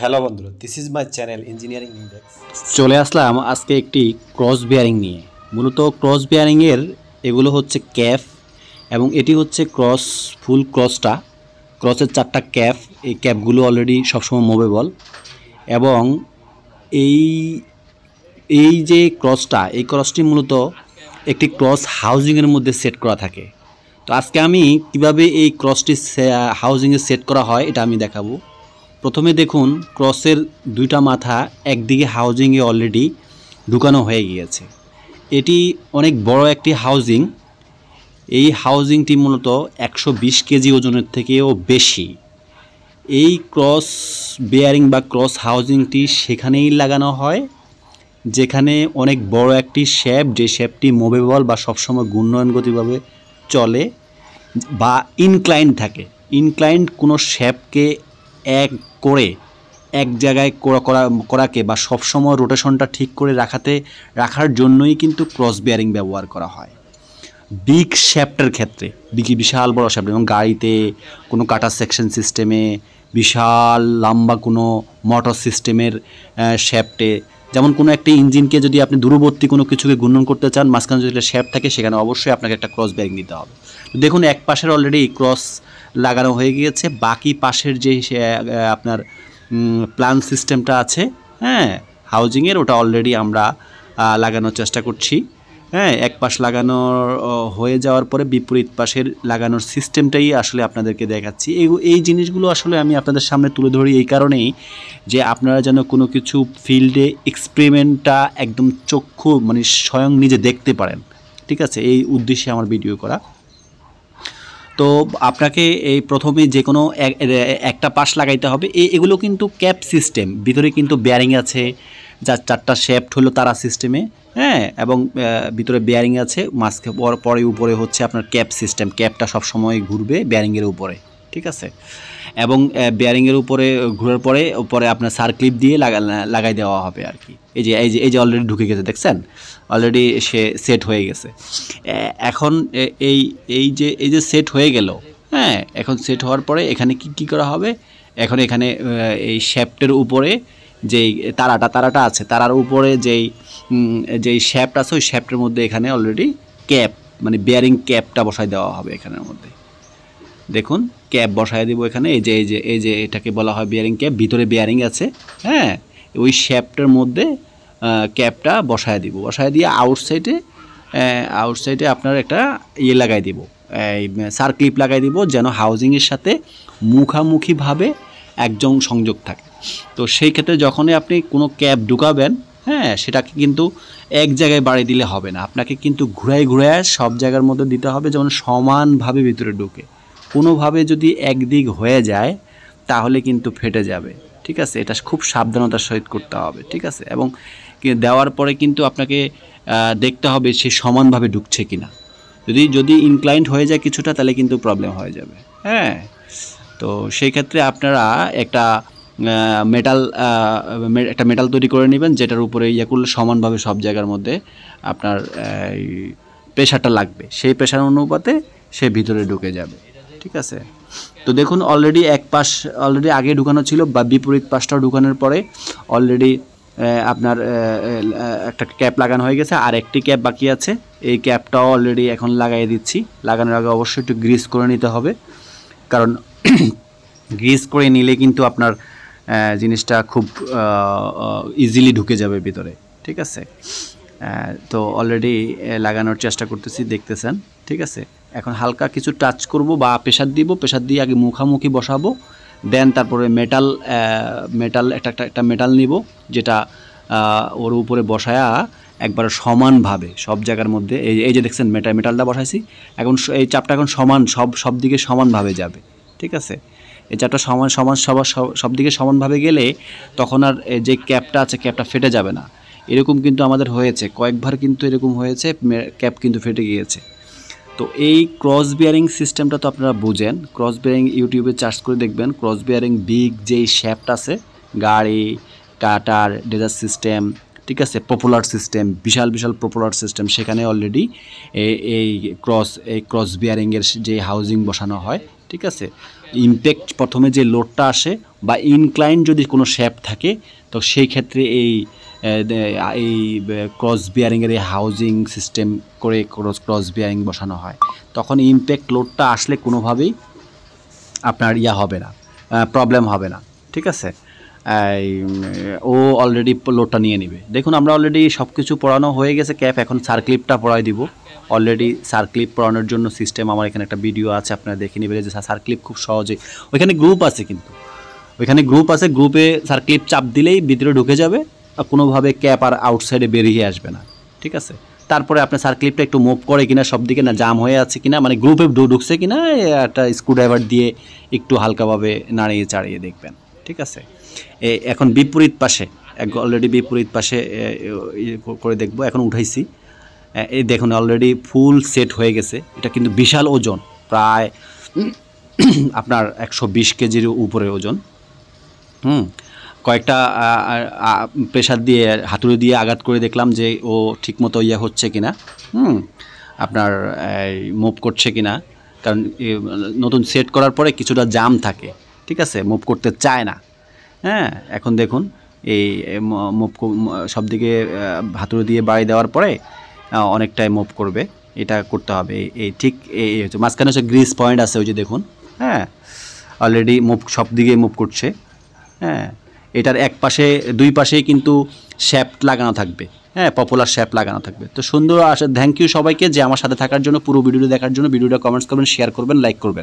Hello বন্ধুরা, this is my channel engineering index. চলে আসলাম আজকে একটি ক্রস বেয়ারিং নিয়ে। মূলত ক্রস বেয়ারিংয়ের এগুলো হচ্ছে ক্যাপ এবং এটি হচ্ছে ক্রস ফুল ক্রসটা। ক্রসের 4টা ক্যাপ, এই ক্যাপগুলো অলরেডি সবসময় মুভেবল এবং এই এই যে ক্রসটা, এই ক্রসটি মূলত একটি ক্রস হাউজিংয়ের মধ্যে সেট করা থাকে। তো আজকে আমি কিভাবে এই ক্রসটি হাউজিংয়ে সেট করা হয় এটা আমি দেখাবো। প্রথমে দেখুন, ক্রসের 2টা মাথা একদিকে হাউজিংয়ে অলরেডি ঢুকানো হয়ে গিয়েছে। এটি অনেক বড় একটি হাউজিং। এই হাউজিংটি মূলত 120 কেজি ওজনের থেকেও বেশি। এই ক্রস বেয়ারিং বা ক্রস হাউজিংটি সেখানেই লাগানো হয় যেখানে অনেক বড় একটি শেপ, যে শেপটি মুভেবল বা সবসময় ঘূর্ণয়নগতিভাবে চলে বা ইনক্লাইন্ড থাকে। ইনক্লাইন্ড কোনো শেপকে এক জায়গায় করাকে বা সবসময় রোটেশনটা ঠিক করে রাখার জন্যই কিন্তু ক্রস বেয়ারিং ব্যবহার করা হয় বিগ শ্যাফটের ক্ষেত্রে। বিশাল বড় শ্যাফট এবং গাড়িতে কোনো কাটার সেকশন সিস্টেমে, বিশাল লম্বা কোনো মোটর সিস্টেমের শ্যাফটে, যেমন কোনো একটা ইঞ্জিনকে যদি আপনি দূরবর্তী কোনো কিছুকে ঘূর্ণন করতে চান, মাঝখানে যদি একটা শ্যাফট থাকে, সেখানে অবশ্যই আপনাকে একটা ক্রস বেয়ারিং দিতে হবে। দেখুন, এক পাশের অলরেডি ক্রস লাগানো হয়ে গিয়েছে, বাকি পাশের যে আপনার প্ল্যান সিস্টেমটা আছে, হ্যাঁ, হাউজিংয়ের, ওটা অলরেডি আমরা লাগানোর চেষ্টা করছি। হ্যাঁ, এক পাশ লাগানোর হয়ে যাওয়ার পরে বিপরীত পাশের লাগানোর সিস্টেমটাই আসলে আপনাদেরকে দেখাচ্ছি। এই জিনিসগুলো আসলে আমি আপনাদের সামনে তুলে ধরি এই কারণেই যে আপনারা যেন কোনো কিছু ফিল্ডে এক্সপেরিমেন্টটা একদম চক্ষু মানে স্বয়ং নিজে দেখতে পারেন। ঠিক আছে, এই উদ্দেশ্যে আমার ভিডিও করা। তো আপনাকে এই প্রথমে যে কোনো একটা পাশ লাগাইতে হবে। এগুলো কিন্তু ক্যাপ সিস্টেম, ভিতরে কিন্তু বেয়ারিং আছে, যার 4টা শেফট হলো তারা সিস্টেমে, হ্যাঁ, এবং ভিতরে বেয়ারিং আছে, মাঝখানে পরে উপরে হচ্ছে আপনার ক্যাপ সিস্টেম। ক্যাপটা সবসময় ঘুরবে বেয়ারিংয়ের উপরে, ঠিক আছে, এবং বেয়ারিংয়ের উপরে ঘোরার পরে আপনার সার্ক্লিপ দিয়ে লাগাই দেওয়া হবে আর কি। এই যে অলরেডি ঢুকে গেছে, দেখছেন, অলরেডি সে সেট হয়ে গেছে। এখন এই যে সেট হয়ে গেল, হ্যাঁ, এখন সেট হওয়ার পরে এখানে কি করা হবে, এখন এখানে এই শ্যাফটের উপরে যেই তারাটা আছে, তারার উপরে যেই শ্যাফট আছে, ওই শ্যাফটের মধ্যে এখানে অলরেডি ক্যাপ মানে বেয়ারিং ক্যাপটা বসায় দেওয়া হবে এখানের মধ্যে। দেখুন, ক্যাপ বসায় দিব এখানে। এই যে এটাকে বলা হয় বেয়ারিং ক্যাপ, ভিতরে বেয়ারিং আছে, হ্যাঁ, ওই শ্যাফটের মধ্যে ক্যাপটা বসায় দিয়ে আউটসাইডে আপনার একটা লাগাই দিব, এই সার্ক্লিপ লাগাই দিব, যেন হাউজিংয়ের সাথে মুখামুখিভাবে একজন সংযোগ থাকে। তো সেই ক্ষেত্রে যখনই আপনি কোনো ক্যাপ ঢুকাবেন, হ্যাঁ, সেটাকে কিন্তু এক জায়গায় বাড়ি দিলে হবে না, আপনাকে কিন্তু ঘুরায় সব জায়গার মধ্যে দিতে হবে, যেমন সমানভাবে ভিতরে ঢুকে। কোনোভাবে যদি একদিক হয়ে যায় তাহলে কিন্তু ফেটে যাবে, ঠিক আছে, এটা খুব সাবধানতার সহিত করতে হবে, ঠিক আছে। এবং দেওয়ার পরে কিন্তু আপনাকে দেখতে হবে সে সমানভাবে ঢুকছে কিনা। যদি ইনক্লাইন্ড হয়ে যায় কিছুটা, তাহলে কিন্তু প্রবলেম হয়ে যাবে, হ্যাঁ। তো সেই ক্ষেত্রে আপনারা একটা মেটাল তৈরি করে নেবেন, যেটার উপরে করলে সমানভাবে সব জায়গার মধ্যে আপনার প্রেশারটা লাগবে, সেই প্রেশার অনুপাতে সে ভিতরে ঢুকে যাবে, ঠিক আছে। তো দেখুন, অলরেডি এক পাশ অলরেডি আগে ঢুকানো ছিল, বা বিপরীত পাশটাও ঢুকানোর পরে অলরেডি আপনার একটা ক্যাপ লাগানো হয়ে গেছে, আর একটি ক্যাপ বাকি আছে। এই ক্যাপটাও অলরেডি এখন লাগাই দিচ্ছি। লাগানোর আগে অবশ্যই একটু গ্রিস করে নিতে হবে, কারণ গ্রিস করে নিলে কিন্তু আপনার জিনিসটা খুব ইজিলি ঢুকে যাবে ভিতরে, ঠিক আছে। তো অলরেডি লাগানোর চেষ্টা করতেছি, দেখতেছেন, ঠিক আছে। এখন হালকা কিছু টাচ করব বা প্রেশার দিব, প্রেশার দিয়ে আগে মুখামুখি বসাবো, দেন তারপরে মেটাল একটা মেটাল নিব, যেটা ওর উপরে বসায়া একবার সমানভাবে সব জায়গার মধ্যে এই যে দেখছেন মেটালটা বসাইছি, এখন এই চাপটা এখন সব দিকে সমানভাবে যাবে, ঠিক আছে। এই চাপটা সব দিকে সমানভাবে গেলে তখন আর যে ক্যাপটা আছে, ক্যাপটা ফেটে যাবে না। এরকম কিন্তু আমাদের হয়েছে কয়েকবার, কিন্তু এরকম হয়েছে, ক্যাপ কিন্তু ফেটে গিয়েছে। তো এই ক্রস বিয়ারিং সিস্টেমটা তো আপনারা বুঝেন। ক্রস বিয়ারিং ইউটিউবে সার্চ করে দেখবেন, ক্রস বিয়ারিং বিগ যেই শ্যাফট আছে, গাড়ি, কাটার, ডেজার সিস্টেম, ঠিক আছে, পপুলার সিস্টেম, বিশাল পপুলার সিস্টেম, সেখানে অলরেডি এই ক্রস বিয়ারিংয়ের যে হাউজিং বসানো হয়, ঠিক আছে। ইমপ্যাক্ট প্রথমে যে লোডটা আসে বা ইনক্লাইন যদি কোনো শ্যাফট থাকে, তো সেই ক্ষেত্রে এই ক্রস বিয়ারিংয়ের এই হাউজিং সিস্টেম করে ক্রস বিয়ারিং বসানো হয়। তখন ইমপ্যাক্ট লোডটা আসলে কোনোভাবেই আপনার হবে না, প্রবলেম হবে না, ঠিক আছে। ও অলরেডি লোডটা নিয়ে নেবে। দেখুন আমরা অলরেডি সব কিছু পড়ানো হয়ে গেছে ক্যাপ, এখন সার্ক্লিপটা পড়াই দিব। অলরেডি সার্ক্লিপ পড়ানোর জন্য সিস্টেম আমার এখানে একটা ভিডিও আছে, আপনারা দেখে নেবেন যে সার্ক্লিপ খুব সহজে, ওইখানে গ্রুপ আছে, কিন্তু ওইখানে গ্রুপ আছে, গ্রুপে সার্ক্লিপ চাপ দিলেই ভিতরে ঢুকে যাবে, আর কোনোভাবে ক্যাপ আর আউটসাইডে বেরিয়ে আসবে না, ঠিক আছে। তারপরে আপনার সার্ক্লিপটা একটু মুভ করে কিনা, সব দিকে না জাম হয়ে আছে কিনা, মানে গ্রুপে ঢুকছে কিনা, একটা স্ক্রুড্রাইভার দিয়ে একটু হালকাভাবে নাড়িয়ে চাড়িয়ে দেখবেন, ঠিক আছে। এখন বিপরীত পাশে অলরেডি বিপরীত পাশে করে দেখব, এখন উঠাইছি। এই দেখুন অলরেডি ফুল সেট হয়ে গেছে। এটা কিন্তু বিশাল ওজন, প্রায় আপনার 120 কেজির উপরে ওজন। কয়েকটা প্রেশার দিয়ে হাতুড়ি দিয়ে আঘাত করে দেখলাম যে ও ঠিকমতো হচ্ছে কিনা, আপনার মুভ করছে কিনা, কারণ নতুন সেট করার পরে কিছুটা জাম থাকে, ঠিক আছে, মুভ করতে চায় না। হ্যাঁ, এখন দেখুন এই মুভ সব দিকে হাতুড়ি দিয়ে বাড়ি দেওয়ার পরে অনেকটাই মুভ করবে, এটা করতে হবে। এই ঠিক এই হচ্ছে মাঝখানে হচ্ছে গ্রিস পয়েন্ট আছে, ওই যে দেখুন, হ্যাঁ অলরেডি মুভ সব দিকে মুভ করছে। হ্যাঁ, এটার এক পাশে দুই পাশেই কিন্তু শ্যাফট লাগানো থাকবে, হ্যাঁ পপুলার শ্যাফট লাগানো থাকবে। তো সুন্দর থ্যাংক ইউ সবাইকে যে আমার সাথে থাকার জন্য, পুরো ভিডিওটা দেখার জন্য। ভিডিওটা কমেন্টস করবেন, শেয়ার করবেন, লাইক করবেন।